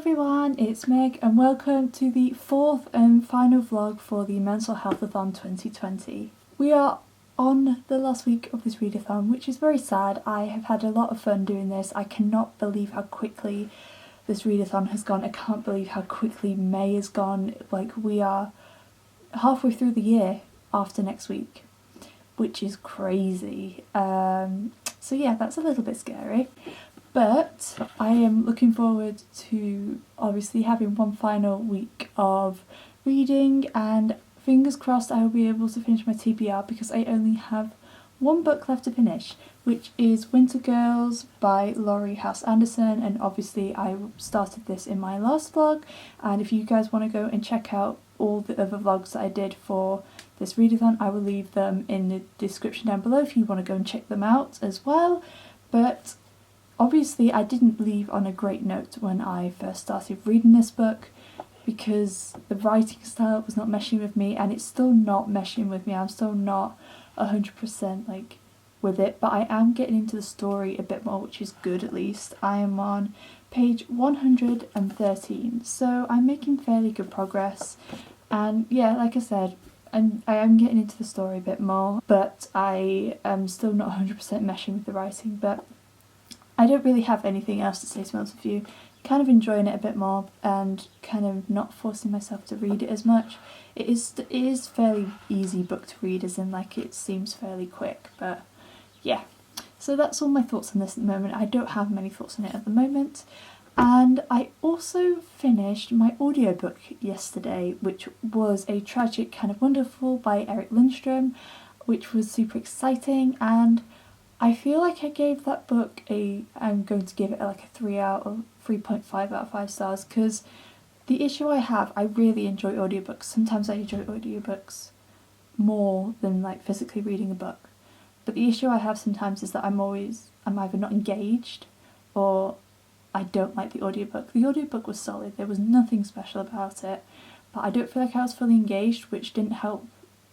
everyone, it's Meg and welcome to the fourth and final vlog for the Mentalhealthathon 2020. We are on the last week of this readathon, which is very sad. I have had a lot of fun doing this. I cannot believe how quickly this readathon has gone. I can't believe how quickly May has gone. Like, we are halfway through the year after next week, which is crazy. So yeah, that's a little bit scary. But I am looking forward to obviously having one final week of reading, and fingers crossed I will be able to finish my TBR because I only have one book left to finish, which is Winter Girls by Laurie House Anderson, and obviously I started this in my last vlog, and if you guys want to go and check out all the other vlogs that I did for this readathon, I will leave them in the description down below if you want to go and check them out as well. But obviously I didn't leave on a great note when I first started reading this book because the writing style was not meshing with me, and it's still not meshing with me. I'm still not 100% like with it, but I am getting into the story a bit more, which is good. At least I am on page 113, so I'm making fairly good progress. And yeah, like I said, I am getting into the story a bit more, but I am still not 100% meshing with the writing. But I don't really have anything else to say, to be honest with you. Kind of enjoying it a bit more and kind of not forcing myself to read it as much. It is fairly easy book to read, as in like it seems fairly quick, but yeah. So that's all my thoughts on this at the moment. I don't have many thoughts on it at the moment. And I also finished my audiobook yesterday, which was A Tragic Kind of Wonderful by Eric Lindstrom, which was super exciting, and I feel like I gave that book I'm going to give it like a 3.5 out of 5 stars, because the issue I have, I really enjoy audiobooks. Sometimes I enjoy audiobooks more than like physically reading a book. But the issue I have sometimes is that I'm either not engaged or I don't like the audiobook. The audiobook was solid, there was nothing special about it, but I don't feel like I was fully engaged, which didn't help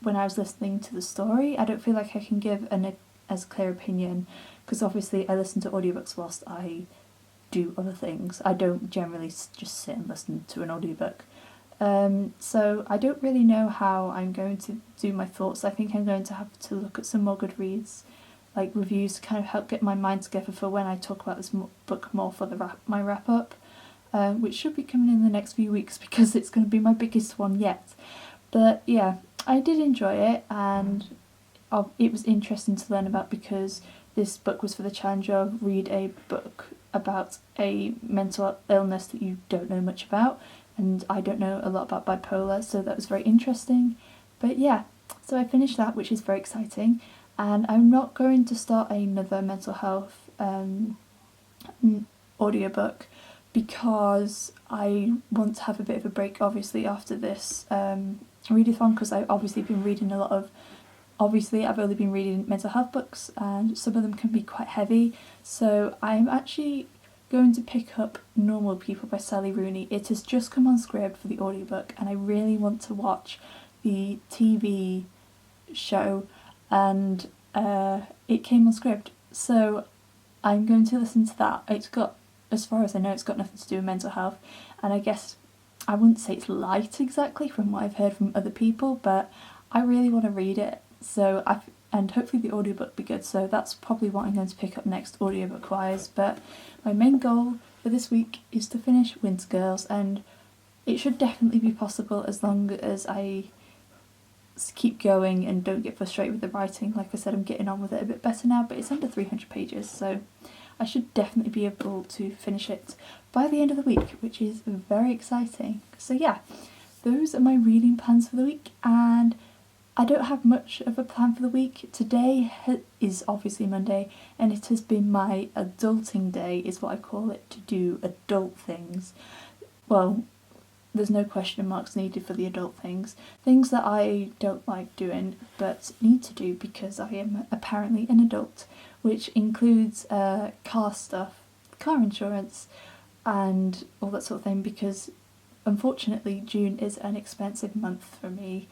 when I was listening to the story. I don't feel like I can give as clear opinion, because obviously I listen to audiobooks whilst I do other things. I don't generally just sit and listen to an audiobook. So I don't really know how I'm going to do my thoughts. I think I'm going to have to look at some more Goodreads like reviews to kind of help get my mind together for when I talk about this book more for my wrap up, which should be coming in the next few weeks because it's going to be my biggest one yet. But yeah, I did enjoy it, and it was interesting to learn about, because this book was for the challenge of read a book about a mental illness that you don't know much about, and I don't know a lot about bipolar, so that was very interesting. But yeah, so I finished that, which is very exciting, and I'm not going to start another mental health audiobook because I want to have a bit of a break obviously after this readathon, because I've obviously been reading a lot of I've only been reading mental health books, and some of them can be quite heavy, so I'm actually going to pick up Normal People by Sally Rooney. It has just come on Scribd for the audiobook, and I really want to watch the TV show, and it came on Scribd, so I'm going to listen to that. It's got, as far as I know, it's got nothing to do with mental health, and I guess I wouldn't say it's light exactly from what I've heard from other people, but I really want to read it. So and hopefully the audiobook be good, so that's probably what I'm going to pick up next audiobook wise. But my main goal for this week is to finish Winter Girls, and it should definitely be possible as long as I keep going and don't get frustrated with the writing. Like I said, I'm getting on with it a bit better now, but it's under 300 pages, so I should definitely be able to finish it by the end of the week, which is very exciting. So yeah, those are my reading plans for the week, and I don't have much of a plan for the week. Today is obviously Monday, and it has been my adulting day, is what I call it, to do adult things. Well, there's no question marks needed for the adult things. Things that I don't like doing, but need to do because I am apparently an adult, which includes car stuff, car insurance, and all that sort of thing, because unfortunately June is an expensive month for me.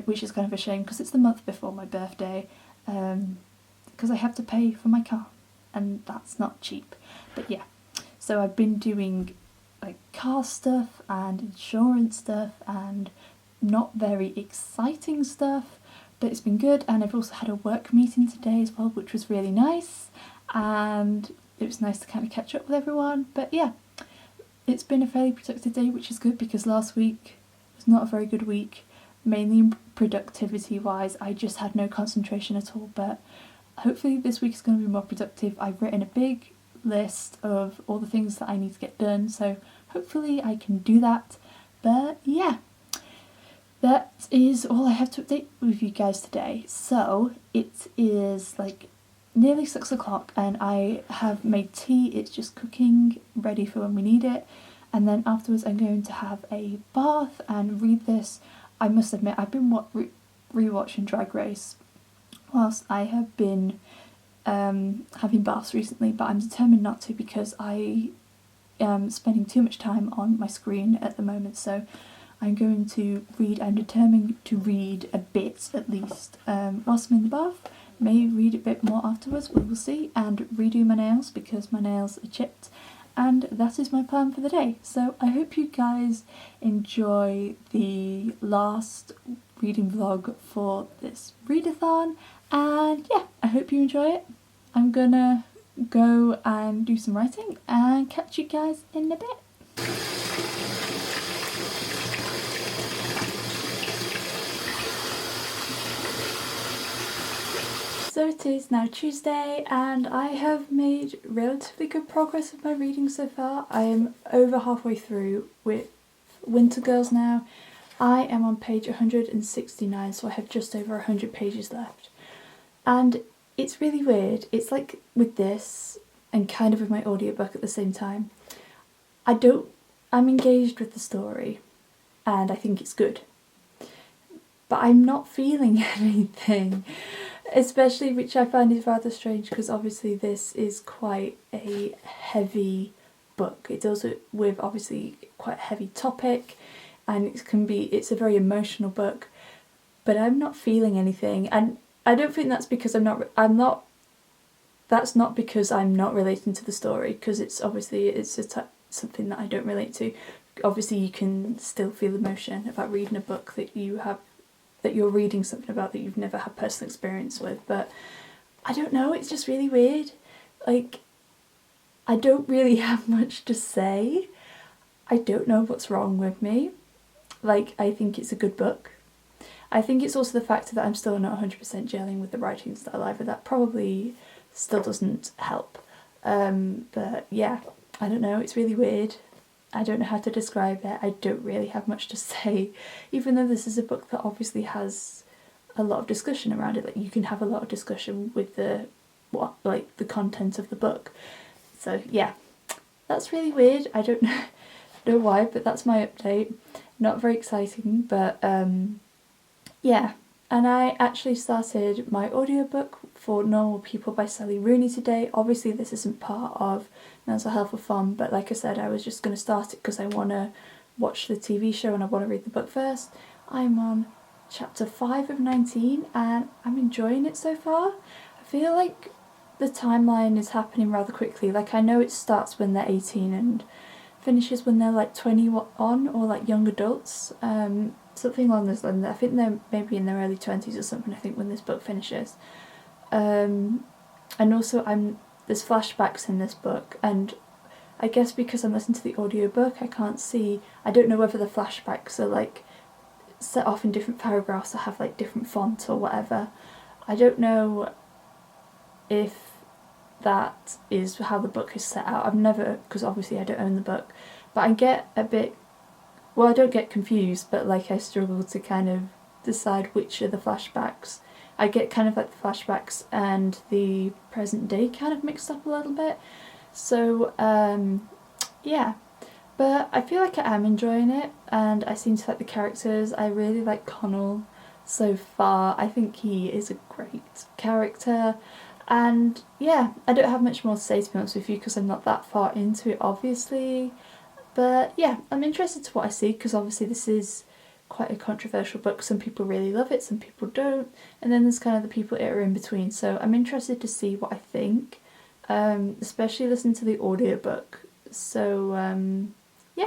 Which is kind of a shame because it's the month before my birthday, because I have to pay for my car, and that's not cheap. But yeah, so I've been doing like car stuff and insurance stuff and not very exciting stuff, but it's been good. And I've also had a work meeting today as well, which was really nice, and it was nice to kind of catch up with everyone. But yeah, it's been a fairly productive day, which is good because last week was not a very good week, mainly productivity wise. I just had no concentration at all, but hopefully this week is going to be more productive. I've written a big list of all the things that I need to get done, so hopefully I can do that. But yeah, that is all I have to update with you guys today. So it is like nearly 6 o'clock and I have made tea. It's just cooking, ready for when we need it. And then afterwards I'm going to have a bath and read this. I must admit, I've been re-watching Drag Race whilst I have been having baths recently, but I'm determined not to because I am spending too much time on my screen at the moment. So I'm going to read. I'm determined to read a bit at least whilst I'm in the bath. May read a bit more afterwards, we will see, and redo my nails because my nails are chipped. And that is my plan for the day. So I hope you guys enjoy the last reading vlog for this readathon, and yeah, I hope you enjoy it. I'm gonna go and do some writing and catch you guys in a bit. So it is now Tuesday and I have made relatively good progress with my reading so far. I am over halfway through with Winter Girls now. I am on page 169, so I have just over 100 pages left. And it's really weird. It's like with this and kind of with my audiobook at the same time. I'm engaged with the story and I think it's good. But I'm not feeling anything. Especially, which I find is rather strange because obviously this is quite a heavy book. It deals with obviously quite a heavy topic and it's a very emotional book, but I'm not feeling anything. And I don't think that's because that's not because I'm not relating to the story, because it's something that I don't relate to. Obviously you can still feel emotion about reading a book that you're reading something about that you've never had personal experience with, but I don't know, it's just really weird. Like, I don't really have much to say. I don't know what's wrong with me. Like, I think it's a good book. I think it's also the fact that I'm still not 100% gelling with the writing style either. That probably still doesn't help. But yeah, I don't know, it's really weird. I don't know how to describe it. I don't really have much to say, even though this is a book that obviously has a lot of discussion around it. Like, you can have a lot of discussion with the content of the book. So yeah, that's really weird. I don't know why, but that's my update. Not very exciting, but yeah. And I actually started my audiobook for Normal People by Sally Rooney today. Obviously this isn't part of Mentalhealthathon, but like I said, I was just going to start it because I want to watch the TV show and I want to read the book first. I'm on chapter 5 of 19 and I'm enjoying it so far. I feel like the timeline is happening rather quickly. Like, I know it starts when they're 18 and finishes when they're like 21 or like young adults. Something along those lines. I think they're maybe in their early 20s or something, I think, when this book finishes. And also there's flashbacks in this book, and I guess because I'm listening to the audiobook I don't know whether the flashbacks are like set off in different paragraphs or have like different font or whatever. I don't know if that is how the book is set out. Because obviously I don't own the book, but I get a bit, well, I don't get confused, but like I struggle to kind of decide which are the flashbacks. I get kind of like the flashbacks and the present day kind of mixed up a little bit. So yeah, but I feel like I am enjoying it and I seem to like the characters. I really like Connell so far. I think he is a great character, and yeah, I don't have much more to say, to be honest with you, because I'm not that far into it obviously. But yeah, I'm interested to what I see, because obviously this is quite a controversial book. Some people really love it, some people don't, and then there's kind of the people that are in between. So I'm interested to see what I think, especially listening to the audiobook. So yeah,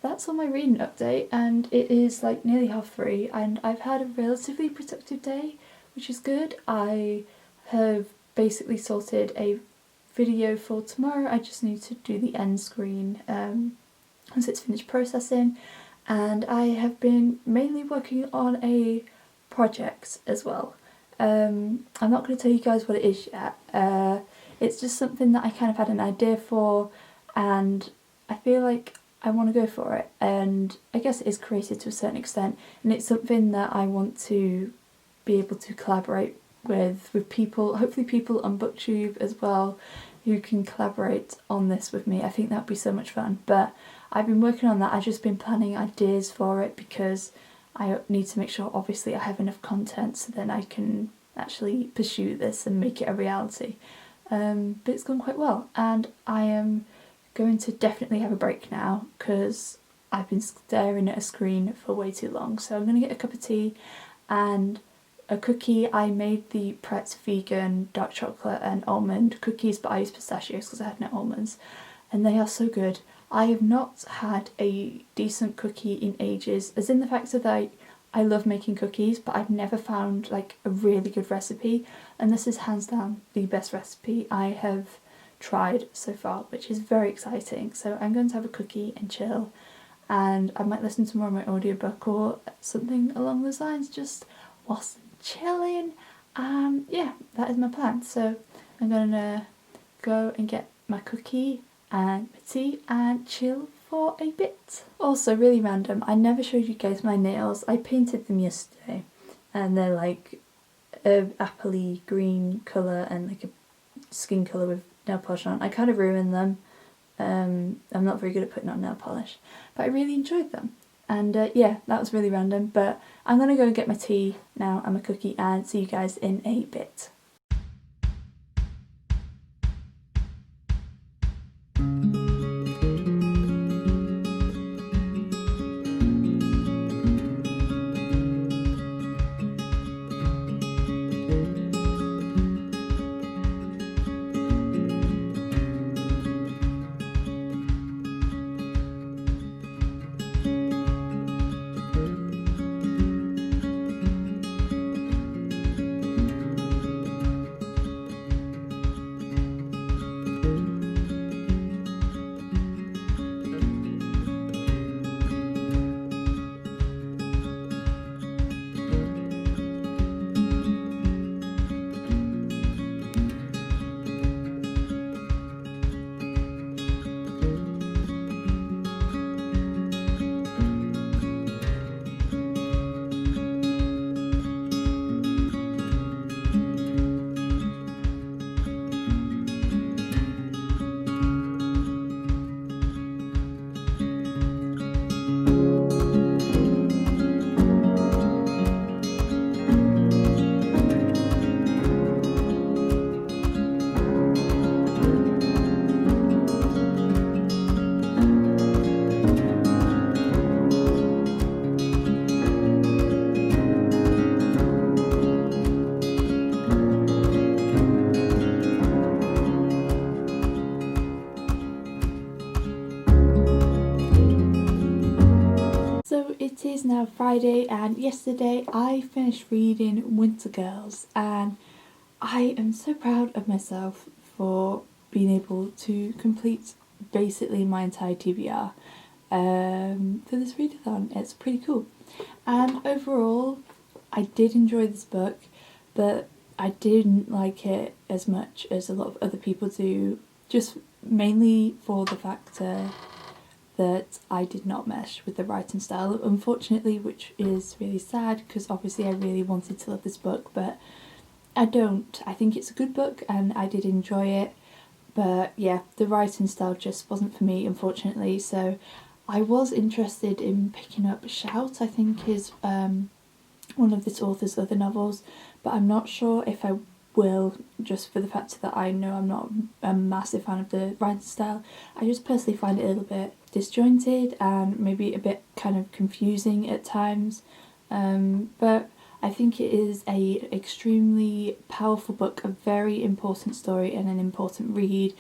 that's all my reading update, and it is like nearly 3:30 and I've had a relatively productive day, which is good. I have basically sorted a video for tomorrow. I just need to do the end screen once it's finished processing, and I have been mainly working on a project as well. I'm not going to tell you guys what it is yet. It's just something that I kind of had an idea for, and I feel like I want to go for it, and I guess it is creative to a certain extent, and it's something that I want to be able to collaborate with people, hopefully people on BookTube as well, who can collaborate on this with me. I think that'd be so much fun. But I've been working on that. I've just been planning ideas for it because I need to make sure obviously I have enough content so then I can actually pursue this and make it a reality. But it's gone quite well, and I am going to definitely have a break now because I've been staring at a screen for way too long. So I'm going to get a cup of tea and a cookie. I made the Pret vegan dark chocolate and almond cookies, but I used pistachios because I had no almonds, and they are so good. I have not had a decent cookie in ages, as in the fact that I love making cookies, but I've never found like a really good recipe, and this is hands down the best recipe I have tried so far, which is very exciting. So I'm going to have a cookie and chill, and I might listen to more of my audiobook or something along those lines just whilst chilling. Yeah, that is my plan. So I'm gonna go and get my cookie and my tea and chill for a bit. Also, really random, I never showed you guys my nails. I painted them yesterday and they're like a appley green colour and like a skin colour with nail polish on. I kind of ruined them. I'm not very good at putting on nail polish, but I really enjoyed them. And yeah, that was really random, but I'm gonna go and get my tea now and my cookie and see you guys in a bit. So it is now Friday, and yesterday I finished reading Winter Girls, and I am so proud of myself for being able to complete basically my entire TBR for this readathon. It's pretty cool. And overall, I did enjoy this book, but I didn't like it as much as a lot of other people do, just mainly for the factor that I did not mesh with the writing style, unfortunately, which is really sad because obviously I really wanted to love this book, but I don't. I think it's a good book and I did enjoy it, but yeah, the writing style just wasn't for me, unfortunately. So I was interested in picking up Shout, I think is one of this author's other novels, but I'm not sure if I will, just for the fact that I know I'm not a massive fan of the writing style. I just personally find it a little bit disjointed and maybe a bit kind of confusing at times, but I think it is a extremely powerful book, a very important story and an important read,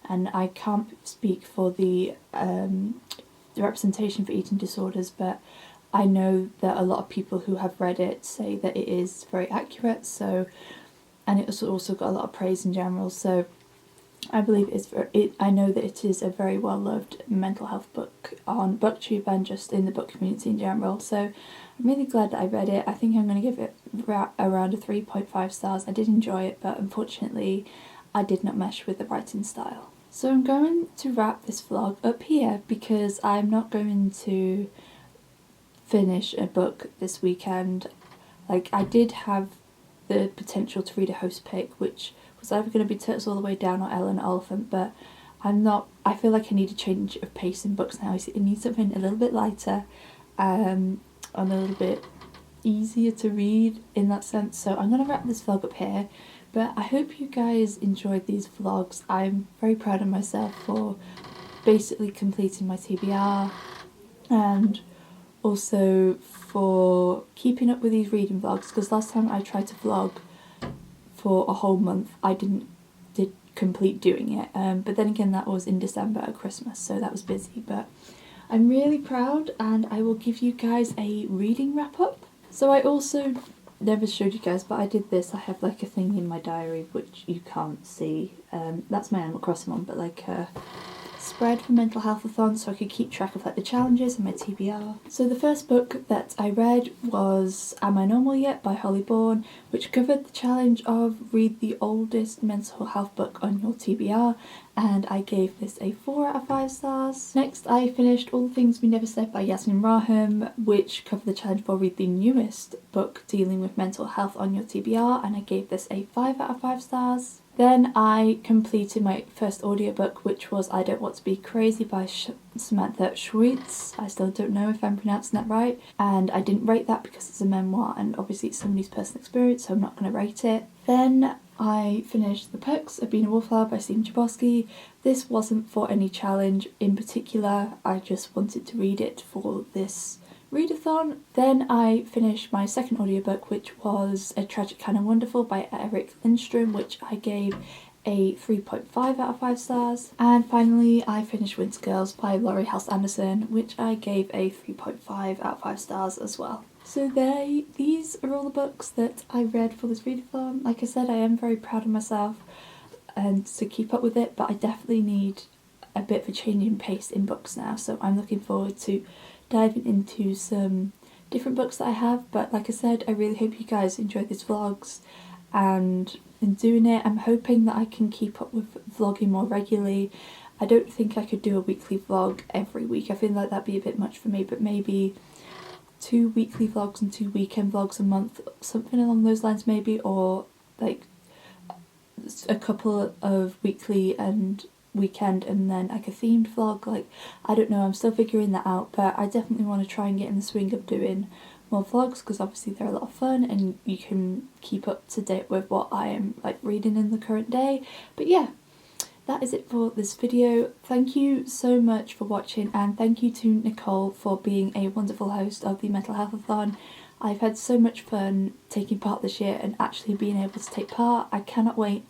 and I can't speak for the representation for eating disorders, but I know that a lot of people who have read it say that it is very accurate, so, and it's also got a lot of praise in general, so I believe I know that it is a very well loved mental health book on BookTube and just in the book community in general, so I'm really glad that I read it. I think I'm going to give it around a 3.5 stars. I did enjoy it, but unfortunately I did not mesh with the writing style. So I'm going to wrap this vlog up here because I'm not going to finish a book this weekend. Like, I did have the potential to read a host pick, which was either going to be Turtles All the Way Down or Ellen Elephant, but I feel like I need a change of pace in books now. I need something a little bit lighter, and a little bit easier to read in that sense, so I'm going to wrap this vlog up here. But I hope you guys enjoyed these vlogs. I'm very proud of myself for basically completing my TBR, and also for keeping up with these reading vlogs, because last time I tried to vlog for a whole month I did complete doing it, but then again that was in December at Christmas, so that was busy. But I'm really proud, and I will give you guys a reading wrap up. So I also never showed you guys, but I did this. I have like a thing in my diary which you can't see. That's my Animal Crossing one, but like a spread for Mentalhealthathon, so I could keep track of like the challenges and my TBR. So the first book that I read was Am I Normal Yet by Holly Bourne, which covered the challenge of read the oldest mental health book on your TBR, and I gave this a 4 out of 5 stars. Next I finished All the Things We Never Said by Yasmin Raham, which covered the challenge for read the newest book dealing with mental health on your TBR, and I gave this a 5 out of 5 stars. Then I completed my first audiobook, which was I Don't Want to Be Crazy by Samantha Schweitz. I still don't know if I'm pronouncing that right, and I didn't rate that because it's a memoir and obviously it's somebody's personal experience, so I'm not going to rate it. Then I finished The Perks of Being a Wallflower by Stephen Chbosky. This wasn't for any challenge in particular, I just wanted to read it for this readathon. Then I finished my second audiobook, which was A Tragic Kind of Wonderful by Eric Lindstrom, which I gave a 3.5 out of 5 stars. And finally I finished Winter Girls by Laurie Halse Anderson, which I gave a 3.5 out of 5 stars as well. So these are all the books that I read for this readathon. Like I said, I am very proud of myself and to keep up with it, but I definitely need a bit of a change in pace in books now, so I'm looking forward to diving into some different books that I have. But like I said, I really hope you guys enjoyed these vlogs, and in doing it I'm hoping that I can keep up with vlogging more regularly. I don't think I could do a weekly vlog every week, I feel like that'd be a bit much for me, but maybe 2 weekly vlogs and 2 weekend vlogs a month, something along those lines maybe, or like a couple of weekly and weekend and then like a themed vlog. Like, I don't know, I'm still figuring that out, but I definitely want to try and get in the swing of doing more vlogs, because obviously they're a lot of fun and you can keep up to date with what I am like reading in the current day. But yeah, that is it for this video. Thank you so much for watching, and thank you to Nicole for being a wonderful host of the Mentalhealthathon. I've had so much fun taking part this year and actually being able to take part. I cannot wait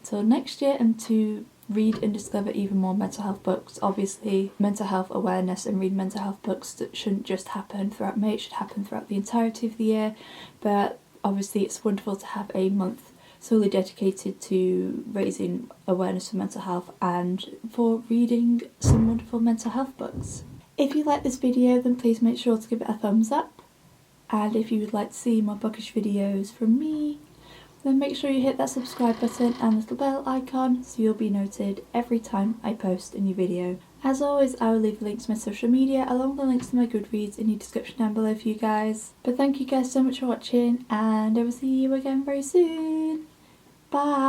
until next year and to read and discover even more mental health books. Obviously mental health awareness and read mental health books that shouldn't just happen throughout May, it should happen throughout the entirety of the year, but obviously it's wonderful to have a month solely dedicated to raising awareness for mental health and for reading some wonderful mental health books. If you like this video then please make sure to give it a thumbs up, and if you would like to see more bookish videos from me then make sure you hit that subscribe button and little bell icon so you'll be noted every time I post a new video. As always, I will leave the links to my social media along with the links to my Goodreads in the description down below for you guys. But thank you guys so much for watching, and I will see you again very soon. Bye!